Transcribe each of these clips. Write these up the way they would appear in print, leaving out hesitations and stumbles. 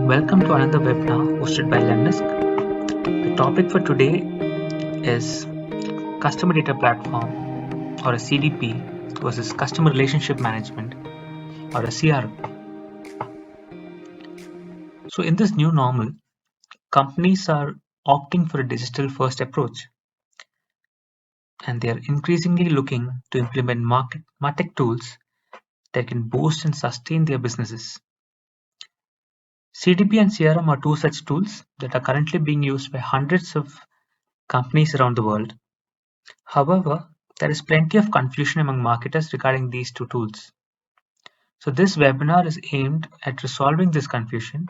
Welcome to another webinar hosted by Lemnisk. The topic for today is Customer Data Platform, or a CDP, versus Customer Relationship Management, or a CRM. So in this new normal, companies are opting for a digital-first approach, and they are increasingly looking to implement martech tools that can boost and sustain their businesses. CDP and CRM are two such tools that are currently being used by hundreds of companies around the world. However, there is plenty of confusion among marketers regarding these two tools. So this webinar is aimed at resolving this confusion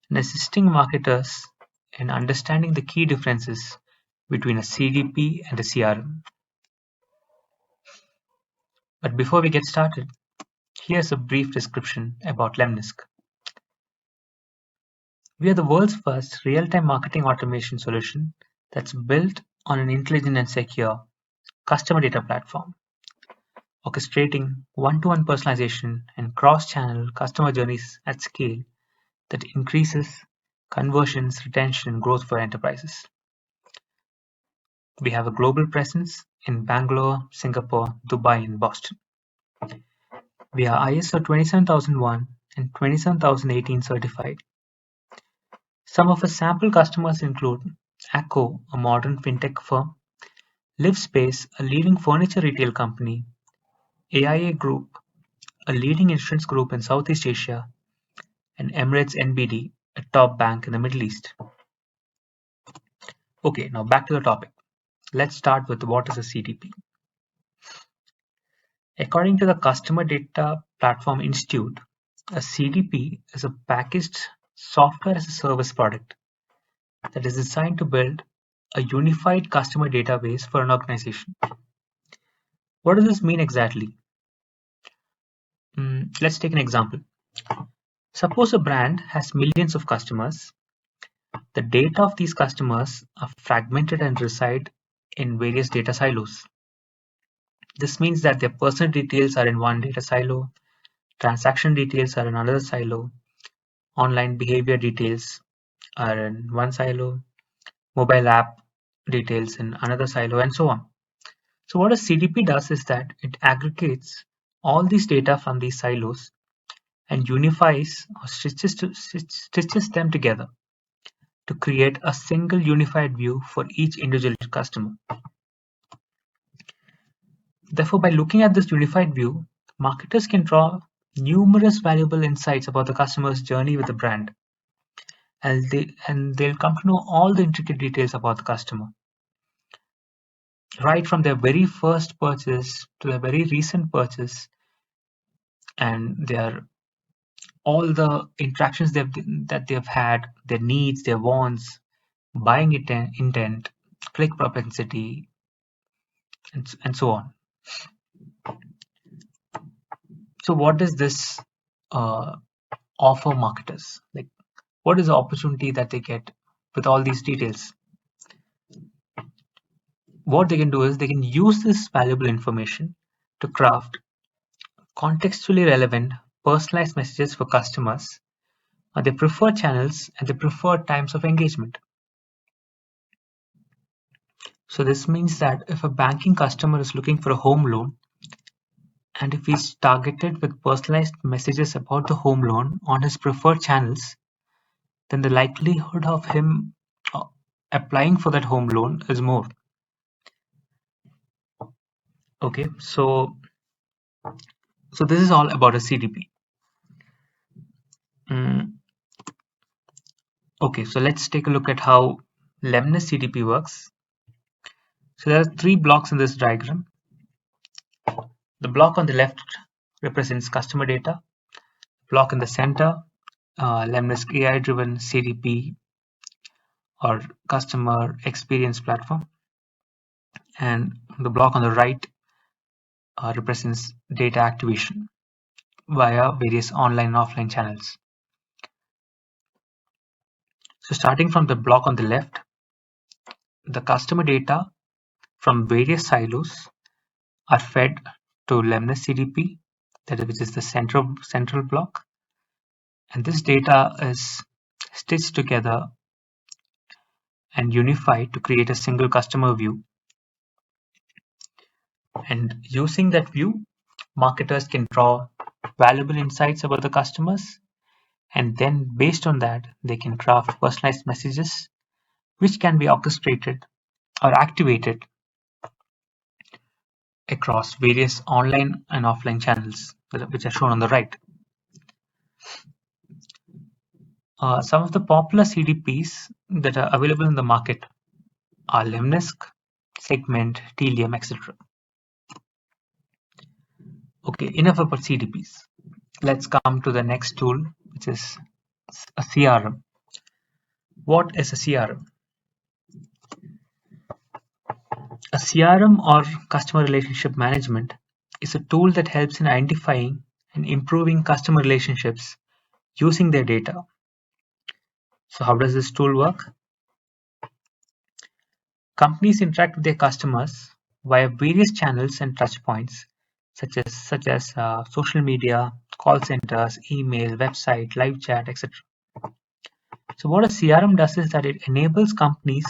and assisting marketers in understanding the key differences between a CDP and a CRM. But before we get started, here's a brief description about Lemnisk. We are the world's first real-time marketing automation solution that's built on an intelligent and secure customer data platform, orchestrating one-to-one personalization and cross-channel customer journeys at scale that increases conversions, retention, and growth for enterprises. We have a global presence in Bangalore, Singapore, Dubai, and Boston. We are ISO 27001 and 27018 certified. Some of our sample customers include Acco, a modern fintech firm, LiveSpace, a leading furniture retail company, AIA Group, a leading insurance group in Southeast Asia, and Emirates NBD, a top bank in the Middle East. Okay, now back to the topic. Let's start with what is a CDP. According to the Customer Data Platform Institute, a CDP is a packaged software as a service product that is designed to build a unified customer database for an organization. What does this mean exactly? Let's take an example. Suppose a brand has millions of customers. The data of these customers are fragmented and reside in various data silos. This means that their personal details are in one data silo, transaction details are in another silo, online behavior details are in one silo, mobile app details in another silo, and so on. So what a CDP does is that it aggregates all these data from these silos and unifies or stitches them together to create a single unified view for each individual customer. Therefore, by looking at this unified view, marketers can draw numerous valuable insights about the customer's journey with the brand, and they'll come to know all the intricate details about the customer, right from their very first purchase to their very recent purchase, and all the interactions that they've had, their needs, their wants, buying intent, click propensity, and so on. So what does this offer marketers? Like, what is the opportunity that they get with all these details? What they can do is they can use this valuable information to craft contextually relevant, personalized messages for customers on their preferred channels and their preferred times of engagement. So this means that if a banking customer is looking for a home loan, and if he's targeted with personalized messages about the home loan on his preferred channels, then the likelihood of him applying for that home loan is more. Okay, so this is all about a CDP. Okay, so let's take a look at how Lemnis CDP works. So there are three blocks in this diagram. The block on the left represents customer data. Block in the center, Lemnis AI-driven CDP or customer experience platform. And the block on the right represents data activation via various online and offline channels. So starting from the block on the left, the customer data from various silos are fed to Lemnis CDP, which is the central block, and this data is stitched together and unified to create a single customer view. And using that view, marketers can draw valuable insights about the customers, and then based on that, they can craft personalized messages which can be orchestrated or activated across various online and offline channels, which are shown on the right. Some of the popular CDPs that are available in the market are Lemnisk, Segment, Telium, etc. Okay, enough about CDPs. Let's come to the next tool, which is a CRM. What is a CRM? A CRM, or customer relationship management, is a tool that helps in identifying and improving customer relationships using their data. So how does this tool work? Companies interact with their customers via various channels and touchpoints, such as social media, call centers, email, website, live chat, etc. So what a CRM does is that it enables companies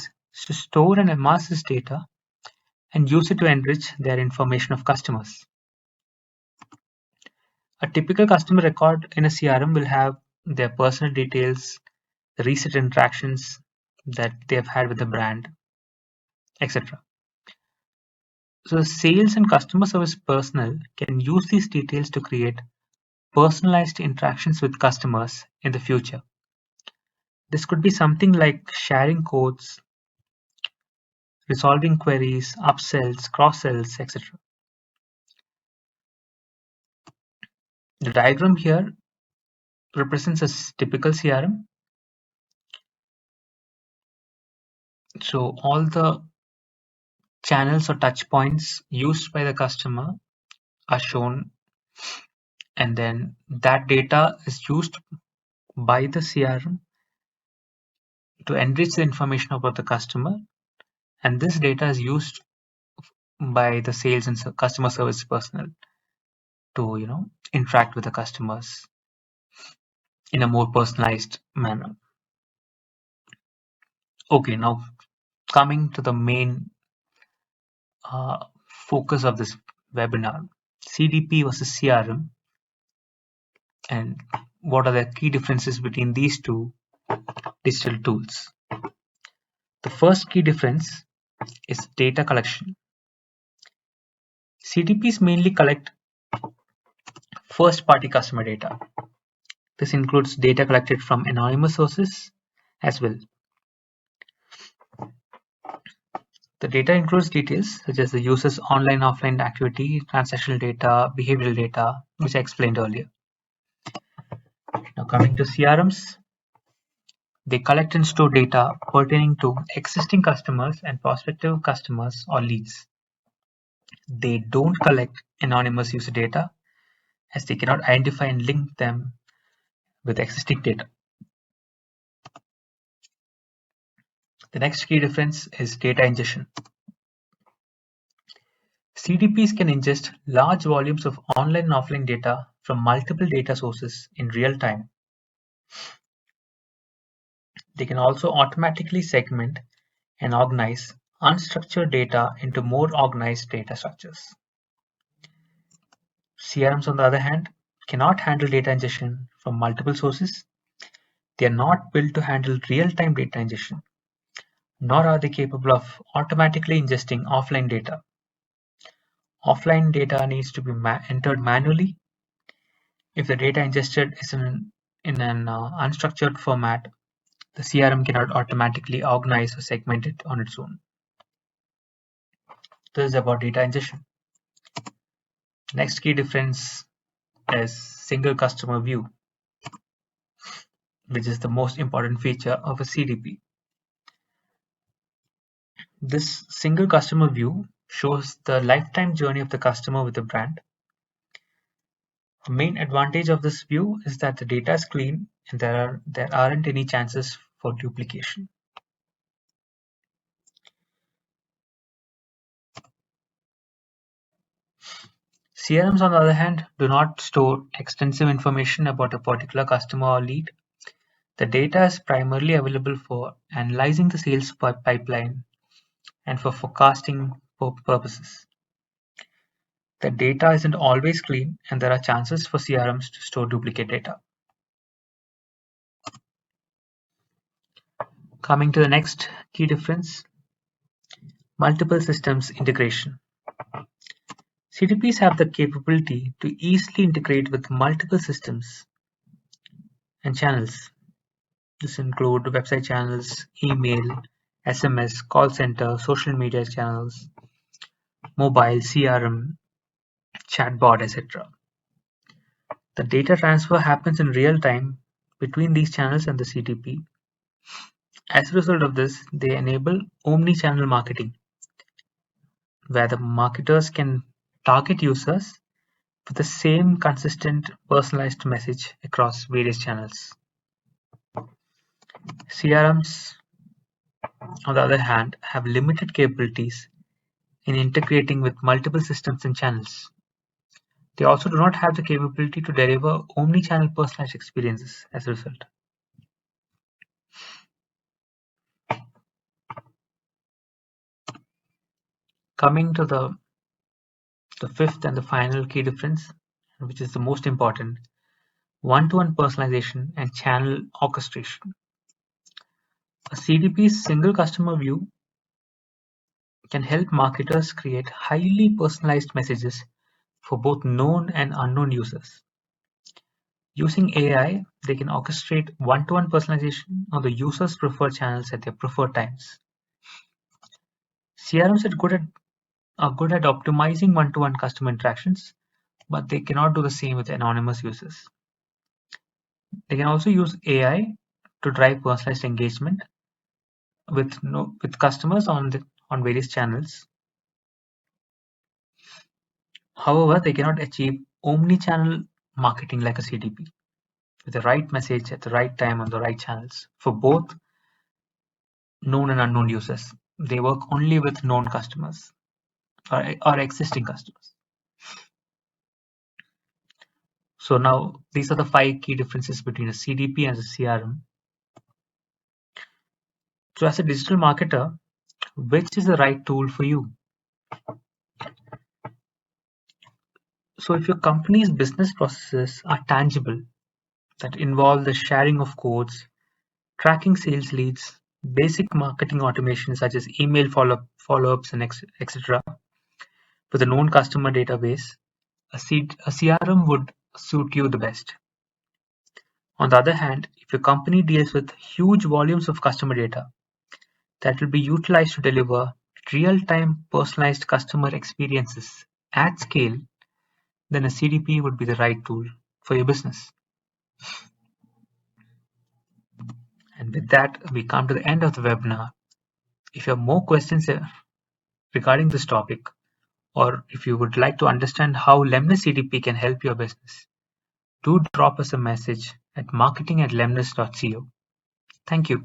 to store and amass this data and use it to enrich their information of customers. A typical customer record in a CRM will have their personal details, the recent interactions that they have had with the brand, etc. So the sales and customer service personnel can use these details to create personalized interactions with customers in the future. This could be something like sharing codes, resolving queries, upsells, cross-sells, etc. The diagram here represents a typical CRM. So all the channels or touch points used by the customer are shown, and then that data is used by the CRM to enrich the information about the customer, and this data is used by the sales and customer service personnel to interact with the customers in a more personalized manner. Okay, now coming to the main focus of this webinar, CDP versus CRM, and what are the key differences between these two digital tools. The first key difference is data collection. CDPs mainly collect first-party customer data. This includes data collected from anonymous sources as well. The data includes details such as the user's online-offline activity, transactional data, behavioral data, which I explained earlier. Now coming to CRMs, they collect and store data pertaining to existing customers and prospective customers or leads. They don't collect anonymous user data as they cannot identify and link them with existing data. The next key difference is data ingestion. CDPs can ingest large volumes of online and offline data from multiple data sources in real time. They can also automatically segment and organize unstructured data into more organized data structures. CRMs, on the other hand, cannot handle data ingestion from multiple sources. They are not built to handle real-time data ingestion, nor are they capable of automatically ingesting offline data. Offline data needs to be entered manually. If the data ingested is in an unstructured format, the CRM cannot automatically organize or segment it on its own. This is about data ingestion. Next key difference is single customer view, which is the most important feature of a CDP. This single customer view shows the lifetime journey of the customer with the brand. A main advantage of this view is that the data is clean and there aren't any chances for duplication. CRMs, on the other hand, do not store extensive information about a particular customer or lead. The data is primarily available for analyzing the sales pipeline and for forecasting purposes. The data isn't always clean, and there are chances for CRMs to store duplicate data. Coming to the next key difference, multiple systems integration. CDPs have the capability to easily integrate with multiple systems and channels. This include website channels, email, SMS, call center, social media channels, mobile, CRM, chatbot, etc. The data transfer happens in real time between these channels and the CDP. As a result of this, they enable omni-channel marketing, where the marketers can target users with the same consistent personalized message across various channels. CRMs, on the other hand, have limited capabilities in integrating with multiple systems and channels. They also do not have the capability to deliver omni-channel personalized experiences as a result. Coming to the fifth and the final key difference, which is the most important, one-to-one personalization and channel orchestration. A CDP's single customer view can help marketers create highly personalized messages for both known and unknown users. Using AI, they can orchestrate one-to-one personalization on the user's preferred channels at their preferred times. CRMs are good at optimizing one-to-one customer interactions, but they cannot do the same with anonymous users. They can also use AI to drive personalized engagement with customers on various channels. However, they cannot achieve omni-channel marketing like a CDP with the right message at the right time on the right channels for both known and unknown users. They work only with known customers or existing customers. So now these are the 5 key differences between a CDP and a CRM. So as a digital marketer, which is the right tool for you? So if your company's business processes are tangible, that involve the sharing of codes, tracking sales leads, basic marketing automation such as email follow-ups and etc. with a known customer database, a CRM would suit you the best. On the other hand, if your company deals with huge volumes of customer data that will be utilized to deliver real-time personalized customer experiences at scale, then a CDP would be the right tool for your business. And with that, we come to the end of the webinar. If you have more questions regarding this topic, or if you would like to understand how Lemnis CDP can help your business, do drop us a message at marketing@lemnis.co. Thank you.